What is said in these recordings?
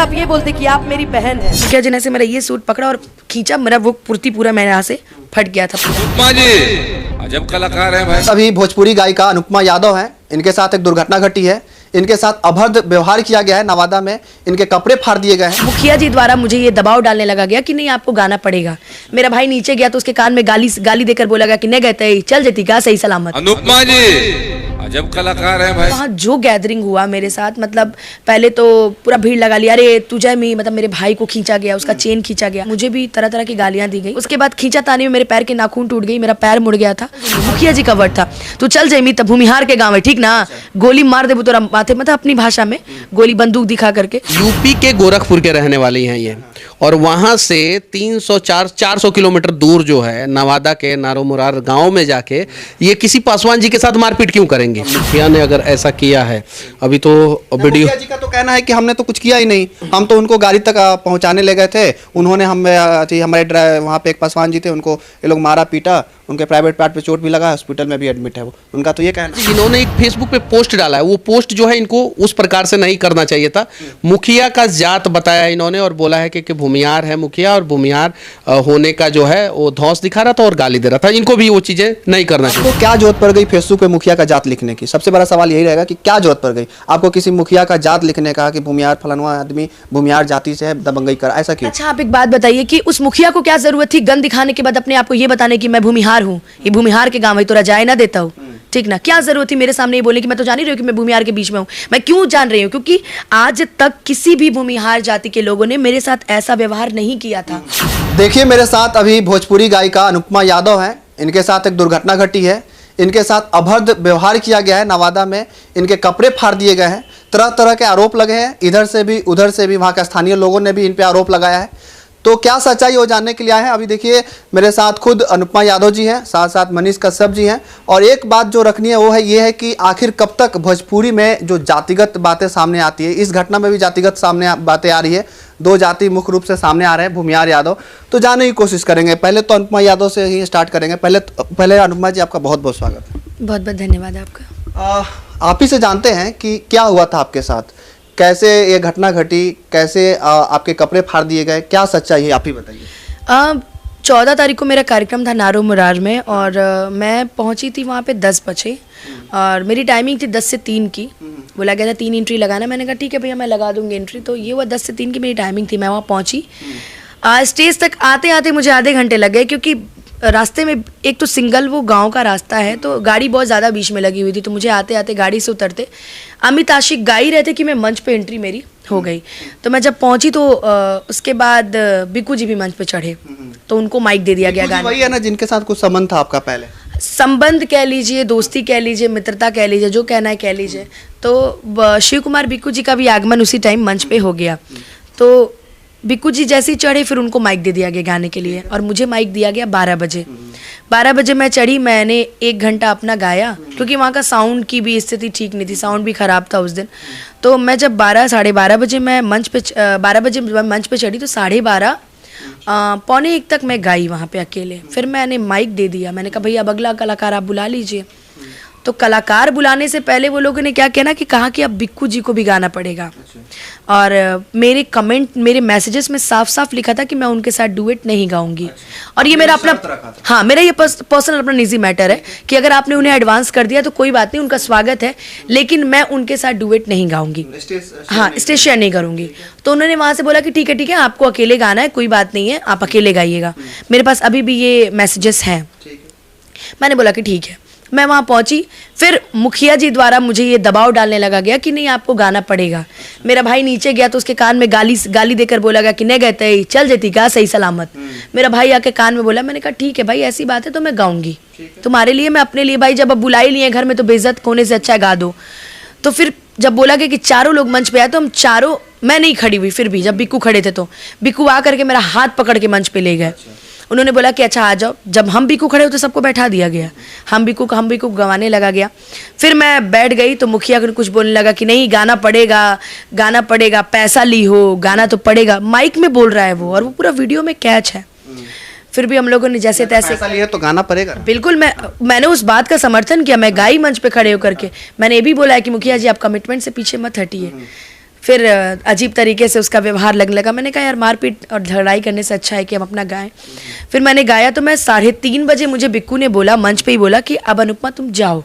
आप ये बोलते कि आप मेरी बहन है। मुखिया जी ने से मेरा ये सूट पकड़ा और खींचा, मेरा वो कुर्ती पूरा मेरे यहाँ से फट गया था। अनुपमा जी अजब कलाकार है भाई। अभी भोजपुरी गायिका अनुपमा यादव हैं, इनके साथ एक दुर्घटना घटी है। इनके साथ अभद्र व्यवहार किया गया है, नवादा में इनके कपड़े फाड़ दिए गए हैं। मुखिया जी द्वारा मुझे ये दबाव डालने लगा गया कि नहीं आपको गाना पड़ेगा। मेरा भाई नीचे गया तो उसके कान में गाली देकर बोला गया कि नहीं गए चल जाती क्या सही सलामत। अनुपमा जी अजब कलाकार है भाई। वहाँ जो गैदरिंग हुआ मेरे साथ, मतलब पहले तो पूरा भीड़ लगा लिया, अरे तुझे मी मतलब मेरे भाई को खींचा गया, उसका चेन खींचा गया, मुझे भी तरह तरह की गालियां दी गई। उसके बाद खींचा तानी में मेरे पैर के नाखून टूट गई, मेरा पैर मुड़ गया था। मुखिया जी का वर्ड था तू चल जामी तब भूमिहार के गाँव है ठीक ना, गोली मार दे तोरा माथे, मतलब अपनी भाषा में गोली बंदूक दिखा करके। यूपी के गोरखपुर के रहने वाले हैं ये, और वहाँ से 400 किलोमीटर दूर जो है नवादा के नारोमुरार गांव में जाके ये किसी पासवान जी के साथ मारपीट क्यों करेंगे। मुखिया ने अगर ऐसा किया है, अभी तो वीडियो मुखिया जी का तो कहना है कि हमने तो कुछ किया ही नहीं, हम तो उनको गाड़ी तक पहुंचाने ले गए थे, उन्होंने हमारे वहाँ पे एक पासवान जी थे, उनको ये लोग मारा पीटा, उनके प्राइवेट पार्ट पे चोट भी लगा, हॉस्पिटल में भी एडमिट है वो। उनका तो ये कहना है। इन्होंने एक फेसबुक पे पोस्ट डाला है, वो पोस्ट जो है इनको उस प्रकार से नहीं करना चाहिए था। मुखिया का जात बताया इन्होंने और बोला है कि भूमिहार है मुखिया, और भूमिहार होने का जो है वो धौंस दिखा रहा था और गाली दे रहा था। इनको भी वो चीजें नहीं करना चाहिए। तो क्या जरूरत पड़ गई फेसबुक पे मुखिया का जात लिखने की? सबसे बड़ा सवाल यही रहेगा कि क्या जरूरत पड़ गई आपको किसी मुखिया का जात लिखने का, कि भूमिहार फलाना आदमी भूमिहार जाति से है, दबंगई कर, ऐसा क्यों? अच्छा आप एक बात बताइए कि उस मुखिया को क्या जरूरत थी गन दिखाने के बाद अपने आप को ये बताने की मैं भूमिहार हूँ, ये भूमिहार के गाँव है तो रजाए ना देता हूँ ठीक ना। क्या जरूरत थी मेरे सामने ये बोलने की? मैं तो जान ही रही हूँ कि मैं भूमिहार के बीच में हूँ। मैं क्यों जान रही हूँ? क्योंकि आज तक किसी भी भूमिहार जाति के लोगों ने मेरे साथ ऐसा व्यवहार नहीं किया था। देखिए मेरे साथ अभी भोजपुरी गायिका अनुपमा यादव हैं, इनके साथ एक दुर्घटना घटी है। इनके साथ अभद्र व्यवहार किया गया है, नवादा में इनके कपड़े फाड़ दिए गए हैं, तरह तरह के आरोप लगे हैं, इधर से भी उधर से भी, वहाँ के स्थानीय लोगों ने भी इन पे आरोप लगाया है। तो क्या सच्चाई वो जानने के लिए आए हैं। अभी देखिए मेरे साथ खुद अनुपमा यादव जी हैं, साथ साथ मनीष कश्यप जी हैं। और एक बात जो रखनी है वो है ये है कि आखिर कब तक भोजपुरी में जो जातिगत बातें सामने आती है, इस घटना में भी जातिगत सामने बातें आ रही है, दो जाति मुख्य रूप से सामने आ रहे हैं, भूमिहार यादव। तो जानने की कोशिश करेंगे। पहले तो अनुपमा यादव से ही स्टार्ट करेंगे। पहले अनुपमा जी आपका बहुत बहुत स्वागत है। बहुत बहुत धन्यवाद आपका। आप ही से जानते हैं कि क्या हुआ था आपके साथ, कैसे ये घटना घटी, कैसे आपके कपड़े फाड़ दिए गए, क्या सच्चाई है आप ही बताइए। 14 तारीख को मेरा कार्यक्रम था नारोमुरार में, और मैं पहुंची थी वहाँ पे 10 बजे, और मेरी टाइमिंग थी 10 से 3 की। बोला गया था 3 एंट्री लगाना, मैंने कहा ठीक है भैया मैं लगा दूंगी एंट्री। तो ये हुआ 10 से 3 की मेरी टाइमिंग थी। मैं वहाँ पहुँची, स्टेज तक आते आते मुझे आधे घंटे लग गए, क्योंकि रास्ते में एक तो सिंगल वो गांव का रास्ता है, तो गाड़ी बहुत ज़्यादा बीच में लगी हुई थी। तो मुझे आते आते गाड़ी से उतरते अमित आशिक गा ही रहे थे कि मैं मंच पे एंट्री मेरी हो गई। तो मैं जब पहुंची तो उसके बाद बिक्कू जी भी मंच पे चढ़े, तो उनको माइक दे दिया गया गाने। वही है ना जिनके साथ कुछ संबंध था आपका पहले? संबंध कह लीजिए, दोस्ती कह लीजिए, मित्रता कह लीजिए, जो कहना है कह लीजिए। तो शिव कुमार बिक्कू जी का भी आगमन उसी टाइम मंच पे हो गया। तो बिक्कू जी जैसे ही चढ़े फिर उनको माइक दे दिया गया गाने के लिए, और मुझे माइक दिया गया 12 बजे। 12 बजे मैं चढ़ी, मैंने 1 घंटा अपना गाया, क्योंकि वहाँ का साउंड की भी स्थिति ठीक नहीं थी, साउंड भी ख़राब था उस दिन। तो मैं जब 12 12:30 बजे मैं मंच पे 12 बजे मंच पे चढ़ी, तो 12:30 पौने 1 तक मैं गाई वहाँ पे अकेले। फिर मैंने माइक दे दिया, मैंने कहा भैया अब अगला कलाकार आप बुला लीजिए। तो कलाकार बुलाने से पहले वो लोगों ने क्या कहना कि कहा कि अब बिक्कू जी को भी गाना पड़ेगा। और मेरे कमेंट, मेरे मैसेजेस में साफ साफ लिखा था कि मैं उनके साथ डुएट नहीं गाऊंगी। और ये मेरा अपना, हाँ मेरा ये पर्सनल अपना निजी मैटर है कि अगर आपने उन्हें एडवांस कर दिया तो कोई बात नहीं, उनका स्वागत है, लेकिन मैं उनके साथ डुएट नहीं गाऊंगी, हाँ स्टेज शेयर नहीं करूंगी। तो उन्होंने वहाँ से बोला कि ठीक है आपको अकेले गाना है, कोई बात नहीं है, आप अकेले गाइएगा। मेरे पास अभी भी ये मैसेजेस हैं। मैंने बोला कि ठीक है। मैं वहाँ पहुँची, फिर मुखिया जी द्वारा मुझे ये दबाव डालने लगा गया कि नहीं आपको गाना पड़ेगा। मेरा भाई नीचे गया तो उसके कान में गाली देकर बोला गया कि नहीं गए चल जाती क्या सही सलामत। मेरा भाई आके कान में बोला, मैंने कहा ठीक है भाई ऐसी बात है तो मैं गाऊंगी तुम्हारे लिए, मैं अपने लिए। भाई जब अब बुला ही लिए घर में तो बेइज्जत होने से अच्छा गा दो। तो फिर जब बोला गया कि चारों लोग मंच पे आए, तो हम चारों, मैं नहीं खड़ी हुई, फिर भी जब बिक्कू खड़े थे तो बिक्कू आ करके मेरा हाथ पकड़ के मंच पे ले गए। उन्होंने बोला कि अच्छा आ जाओ। जब हम बिक्कू खड़े हो तो सबको बैठा दिया गया, हम बिक्कू गवाने लगा गया। फिर मैं बैठ गई तो मुखिया को कुछ बोलने लगा कि नहीं गाना पड़ेगा, पैसा ली हो, गाना तो पड़ेगा। माइक में बोल रहा है वो, और वो पूरा वीडियो में कैच है। फिर भी हम लोगों ने जैसे तैसे, पैसा लिया तो गाना पड़ेगा। बिल्कुल, मैंने उस बात का समर्थन किया, मैं गाई मंच पे खड़े होकर के। मैंने ये भी बोला है कि मुखिया जी आप कमिटमेंट से पीछे मत हटिए। फिर अजीब तरीके से उसका व्यवहार लगने लगा। मैंने कहा यार मारपीट और लड़ाई करने से अच्छा है कि हम अपना गाएं। फिर मैंने गाया तो मैं 3:30 बजे मुझे बिक्कू ने बोला, मंच पे ही बोला कि अब अनुपमा तुम जाओ,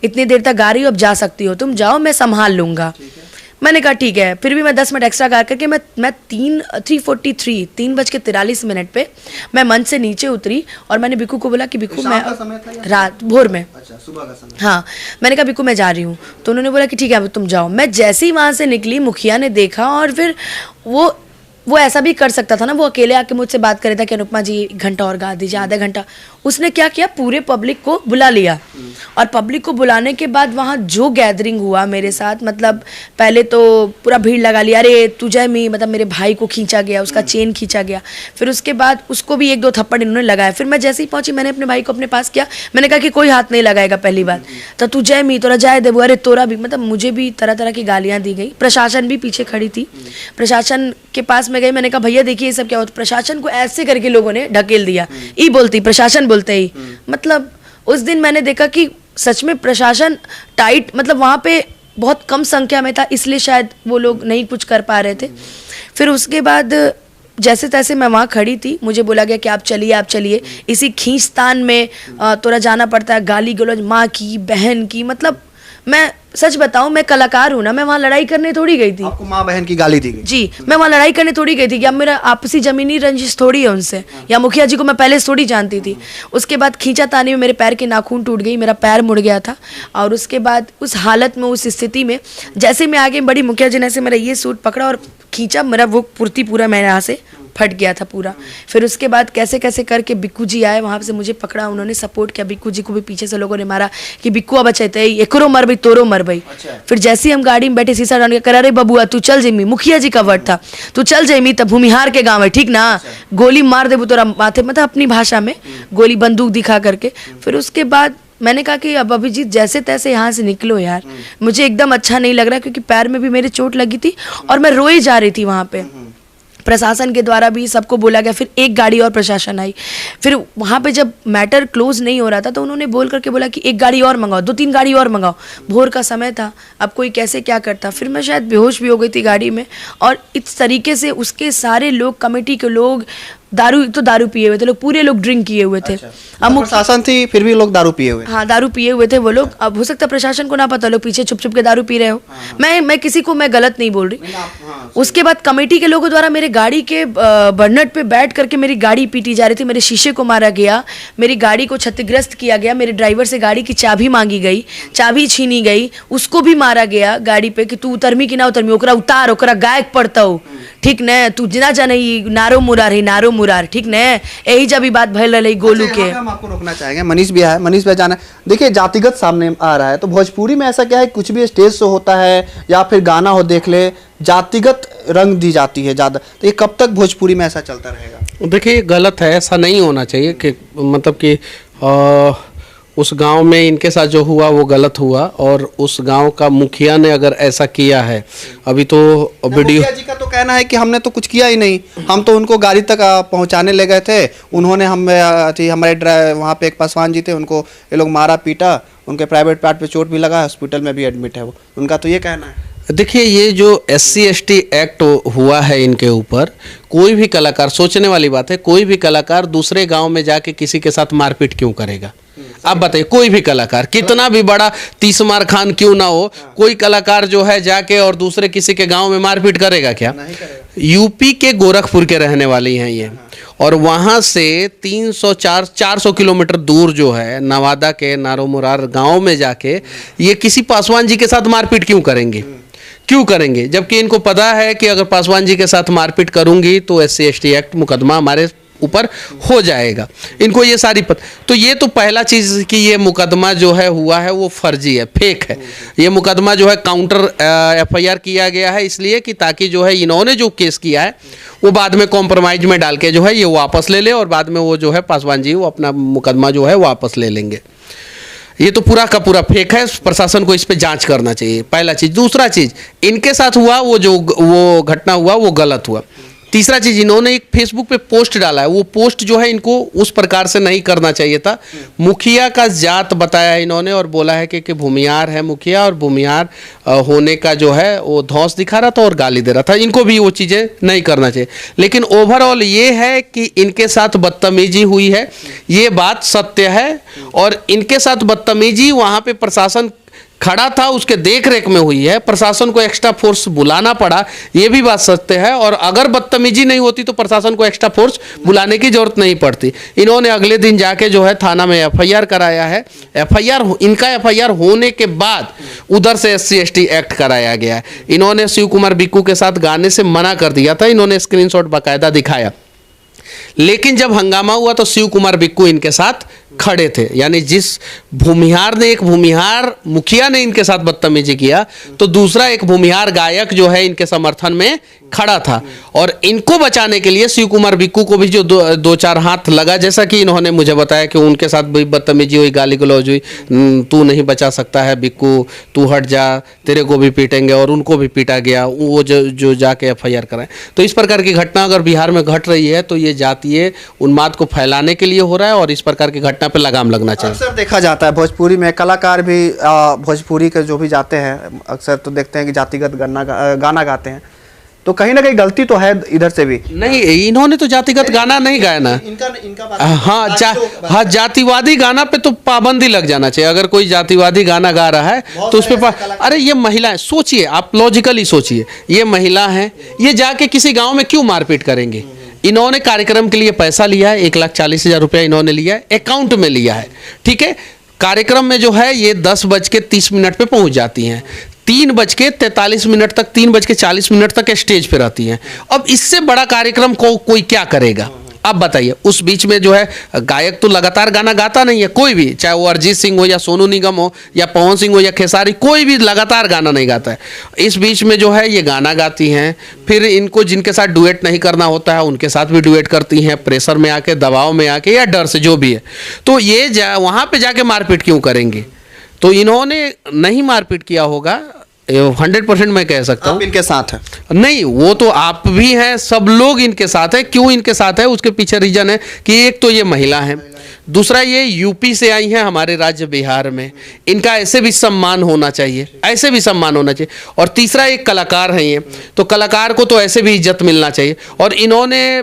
इतनी देर तक गा रही हो, अब जा सकती हो, तुम जाओ, मैं संभाल लूँगा। मैंने कहा ठीक है। फिर भी मैं 10 मिनट एक्स्ट्रा गा करके मैं 3:43 पे मैं मंच से नीचे उतरी और मैंने बिक्कू को बोला कि बिक्कू मैं रात भोर में, अच्छा, सुबह का समय। हाँ, मैंने कहा बिक्कू मैं जा रही हूँ। तो उन्होंने बोला कि ठीक है अब तुम जाओ। मैं जैसे ही वहाँ से निकली मुखिया ने देखा और फिर वो ऐसा भी कर सकता था ना, वो अकेले आके मुझसे बात कर रहा था कि अनुपमा जी 1 घंटा और गा दीजिए, आधा घंटा। उसने क्या किया, पूरे पब्लिक को बुला लिया और पब्लिक को बुलाने के बाद वहाँ जो गैदरिंग हुआ मेरे साथ, मतलब पहले तो पूरा भीड़ लगा लिया, अरे तू जय मी, मतलब मेरे भाई को खींचा गया, उसका चेन खींचा गया। फिर उसके बाद उसको भी 1-2 थप्पड़ इन्होंने लगाया। फिर मैं जैसे ही पहुंची मैंने अपने भाई को अपने पास किया, मैंने कहा कि कोई हाथ नहीं लगाएगा पहली बात, तो तू जय मी, तोरा जाए देबू, अरे तोरा भी, मतलब मुझे भी तरह तरह की गालियाँ दी गई। प्रशासन भी पीछे खड़ी थी, प्रशासन के पास में गई, मैंने कहा भैया देखिए ये सब क्या होता। प्रशासन को ऐसे करके लोगों ने ढकेल दिया, ई बोलती प्रशासन बोलते ही। मतलब उस दिन मैंने देखा कि सच में प्रशासन टाइट, मतलब वहाँ पे बहुत कम संख्या में था, इसलिए शायद वो लोग नहीं कुछ कर पा रहे थे। फिर उसके बाद जैसे तैसे मैं वहाँ खड़ी थी, मुझे बोला गया कि आप चलिए। इसी खींचतान में तोरा जाना पड़ता है, गाली गलौज माँ की, बहन की। मतलब मैं सच बताऊं, मैं कलाकार हूं ना, मैं वहाँ लड़ाई करने थोड़ी गई थी। आपको माँ बहन की गाली दी गई? जी, मैं वहाँ लड़ाई करने थोड़ी गई थी कि अब मेरा आपसी जमीनी रंजिश थोड़ी है उनसे, या मुखिया जी को मैं पहले से थोड़ी जानती थी। उसके बाद खींचातानी में मेरे पैर के नाखून टूट गई, मेरा पैर मुड़ गया था। और उसके बाद उस हालत में, उस स्थिति में जैसे मैं आगे बड़ी, मुखिया जी ने ऐसे मेरा ये सूट पकड़ा और खींचा, मेरा वो कुर्ती पूरा मेरे यहाँ से फट गया था पूरा। फिर उसके बाद कैसे कैसे करके बिक्कू जी आए, वहाँ से मुझे पकड़ा, उन्होंने सपोर्ट किया। बिक्कू जी को भी पीछे से लोगों ने मारा कि बिक्कू अब बचाते एकरो मर भाई, तोरो मर भाई। फिर जैसे ही हम गाड़ी में बैठे, शीशा डाल के करा, रे बबुआ तू चल जेमी, मुखिया जी का वर्ड था, तू चल जेमी, तब भूमिहार के गाँव है ठीक ना, गोली मार देबू तोरा माथे, मतलब अपनी भाषा में गोली बंदूक दिखा करके। फिर उसके बाद मैंने कहा कि अब अभिजीत जैसे तैसे यहाँ से निकलो यार, मुझे एकदम अच्छा नहीं लग रहा, क्योंकि पैर में भी मेरे चोट लगी थी और मैं रोई जा रही थी वहाँ पे। प्रशासन के द्वारा भी सबको बोला गया। फिर एक गाड़ी और प्रशासन आई। फिर वहाँ पे जब मैटर क्लोज नहीं हो रहा था तो उन्होंने बोल करके बोला कि 1 गाड़ी और मंगाओ, 2-3 गाड़ी और मंगाओ। भोर का समय था, अब कोई कैसे क्या करता। फिर मैं शायद बेहोश भी हो गई थी गाड़ी में। और इस तरीके से उसके सारे लोग, कमेटी के लोग, दारू पिए हुए थे लोग, पूरे लोग ड्रिंक किए हुए थे। अब प्रशासन थी फिर भी लोग दारू पिए हुए? हाँ, दारू पिए हुए थे वो लोग। अब हो सकता है प्रशासन को ना पता, लोग पीछे छुप छुप के दारू पी रहे हो। मैं किसी को मैं गलत नहीं बोल रही। उसके बाद कमेटी के लोगों द्वारा मेरे गाड़ी के बर्नट पे बैठ करके मेरी गाड़ी पीटी जा रही थी, मेरे शीशे को मारा गया, मेरी गाड़ी को क्षतिग्रस्त किया गया, मेरे ड्राइवर से गाड़ी की चाबी मांगी गई, चाबी छीनी गई, उसको भी मारा गया गाड़ी पे कि तू उतरमी कि ना उतरमी, ओकरा उतार, ओकरा गायक पड़ता हो ठीक न, तू जना जाने नारो मुरार है, नारो मुरार ठीक न, यही जब भी बात भैल रही गोलू के। हम आपको रोकना चाहेंगे, मनीष भी है, मनीष भी जाना। देखिए जातिगत सामने आ रहा है, तो भोजपुरी में ऐसा क्या है, कुछ भी स्टेज शो होता है या फिर गाना हो देख ले, जातिगत रंग दी जाती है ज़्यादा, तो ये कब तक भोजपुरी में ऐसा चलता रहेगा? देखिए गलत है, ऐसा नहीं होना चाहिए कि मतलब कि उस गांव में इनके साथ जो हुआ वो गलत हुआ, और उस गांव का मुखिया ने अगर ऐसा किया है, अभी तो वीडियो मुखिया जी का तो कहना है कि हमने तो कुछ किया ही नहीं, हम तो उनको गाड़ी तक पहुंचाने ले गए थे, उन्होंने हमारे वहाँ पे एक पासवान जी थे, उनको ये लोग मारा पीटा, उनके प्राइवेट पार्ट पे चोट भी लगा, हॉस्पिटल में भी एडमिट है वो, उनका तो ये कहना है। देखिए ये जो SC/ST एक्ट हुआ है इनके ऊपर, कोई भी कलाकार, सोचने वाली बात है, कोई भी कलाकार दूसरे गांव में जाके किसी के साथ मारपीट क्यों करेगा? आप बताइए, कोई भी कलाकार कितना भी बड़ा 30 मार खान क्यों ना हो, कोई कलाकार जो है जाके और दूसरे किसी के गांव में मारपीट करेगा क्या? यूपी के गोरखपुर के रहने वाली हैं ये, और वहाँ से 400 किलोमीटर दूर जो है नवादा के नारोमुरार गांव में जाके ये किसी पासवान जी के साथ मारपीट क्यों करेंगे? क्यों करेंगे? जबकि इनको पता है कि अगर पासवान जी के साथ मारपीट करूंगी तो SC/ST एक्ट मुकदमा हमारे ऊपर हो जाएगा, इनको ये सारी तो ये तो पहला चीज़ कि ये मुकदमा जो है हुआ है वो फर्जी है, फेक है। ये मुकदमा जो है काउंटर FIR किया गया है इसलिए कि ताकि जो है इन्होंने जो केस किया है वो बाद में कॉम्प्रोमाइज में डाल के जो है ये वापस ले ले, और बाद में वो जो है पासवान जी वो अपना मुकदमा जो है वापस ले लेंगे। ये तो पूरा का पूरा फेक है, प्रशासन को इस पे जांच करना चाहिए, पहला चीज़। दूसरा चीज़, इनके साथ हुआ वो घटना हुआ वो गलत हुआ। तीसरा चीज, इन्होंने एक फेसबुक पे पोस्ट डाला है, वो पोस्ट जो है इनको उस प्रकार से नहीं करना चाहिए था। मुखिया का जात बताया है इन्होंने और बोला है कि भूमिहार है मुखिया, और भूमिहार होने का जो है वो धौंस दिखा रहा था और गाली दे रहा था। इनको भी वो चीज़ें नहीं करना चाहिए। लेकिन ओवरऑल ये है कि इनके साथ बदतमीजी हुई है, ये बात सत्य है। और इनके साथ बदतमीजी वहाँ पे प्रशासन खड़ा था उसके देख रेख में हुई है, प्रशासन को एक्स्ट्रा फोर्स बुलाना पड़ा, ये भी बात सत्य है। और अगर बदतमीजी नहीं होती तो प्रशासन को एक्स्ट्रा फोर्स बुलाने की जरूरत नहीं पड़ती। इन्होंने अगले दिन जाके जो है थाना में एफआईआर कराया है। इनका एफआईआर होने के बाद उधर से SC/ST एक्ट कराया गया है। इन्होंने शिव कुमार बिक्कू के साथ गाने से मना कर दिया था, इन्होंने स्क्रीनशॉट बाकायदा दिखाया। लेकिन जब हंगामा हुआ तो शिव कुमार बिक्कू इनके साथ खड़े थे। यानी जिस भूमिहार ने, एक भूमिहार मुखिया ने इनके साथ बदतमीजी किया, तो दूसरा एक भूमिहार गायक जो है इनके समर्थन में खड़ा था। और इनको बचाने के लिए शिव कुमार बिक्कू को भी जो दो चार हाथ लगा, जैसा कि इन्होंने मुझे बताया कि उनके साथ भी बदतमीजी हुई, गाली गलौज हुई, तू नहीं बचा सकता है बिक्कू, तू हट जा, तेरे को भी पीटेंगे, और उनको भी पीटा गया, वो जो जाके FIR कराए। तो इस प्रकार की घटना अगर बिहार में घट रही है तो ये जातीय उन्माद को फैलाने के लिए हो रहा है, और इस प्रकार की घटना पे लगाम लगना चाहिए। अक्सर देखा जाता है भोजपुरी में कलाकार भी भोजपुरी के जो भी जाते हैं अक्सर तो देखते हैं कि जातिगत गाना गाते हैं, तो कहीं ना कहीं गलती तो है इधर से भी। नहीं, इन्होंने तो जातिगत गाना नहीं गाया ना। हाँ, जातिवादी गाना पे तो पाबंदी लग जाना चाहिए। अगर कोई जातिवादी गाना गा रहा है तो उस पे अरे ये महिला है, सोचिए आप, लॉजिकली सोचिए, ये महिला है, ये जाके किसी गांव में क्यों मारपीट करेंगे? इन्होंने कार्यक्रम के लिए पैसा लिया है, 1,40,000 रुपया इन्होंने लिया है, अकाउंट में लिया है, ठीक है। कार्यक्रम में जो है ये 10:30 पे पहुंच जाती हैं, 3:43 तक, 3:40 तक स्टेज पे रहती हैं। अब इससे बड़ा कार्यक्रम को कोई क्या करेगा? अब बताइए। उस बीच में जो है गायक तो लगातार गाना गाता नहीं है, कोई भी, चाहे वो अरिजीत सिंह हो या सोनू निगम हो या पवन सिंह हो या खेसारी, कोई भी लगातार गाना नहीं गाता है। इस बीच में जो है ये गाना गाती हैं, फिर इनको जिनके साथ डुएट नहीं करना होता है उनके साथ भी डुएट करती हैं, प्रेशर में आके, दबाव में आके, या डर से, जो भी है। तो ये वहाँ पे जाके मारपीट क्यों करेंगे? तो इन्होंने नहीं मारपीट किया होगा, 100% मैं कह सकता हूँ। इनके साथ है? नहीं, वो तो आप भी हैं, सब लोग इनके साथ है। क्यों इनके साथ है? उसके पीछे रीजन है कि एक तो ये महिला है, दूसरा ये यूपी से आई हैं हमारे राज्य बिहार में, इनका ऐसे भी सम्मान होना चाहिए, ऐसे भी सम्मान होना चाहिए। और तीसरा एक कलाकार हैं ये, तो कलाकार को तो ऐसे भी इज्जत मिलना चाहिए। और इन्होंने,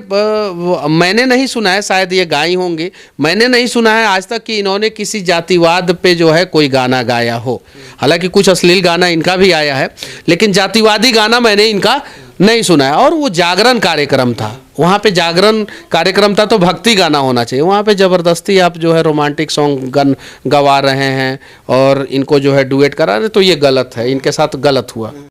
मैंने नहीं सुना है, शायद ये गाई होंगी, मैंने नहीं सुना है आज तक कि इन्होंने किसी जातिवाद पे जो है कोई गाना गाया हो। हालांकि कुछ अश्लील गाना इनका भी आया है, लेकिन जातिवादी गाना मैंने इनका नहीं सुना है। और वो जागरण कार्यक्रम था, वहाँ पे जागरण कार्यक्रम था तो भक्ति गाना होना चाहिए। वहाँ पे ज़बरदस्ती आप जो है रोमांटिक सॉन्ग गवा रहे हैं और इनको जो है डुएट करा रहे, तो ये गलत है, इनके साथ गलत हुआ।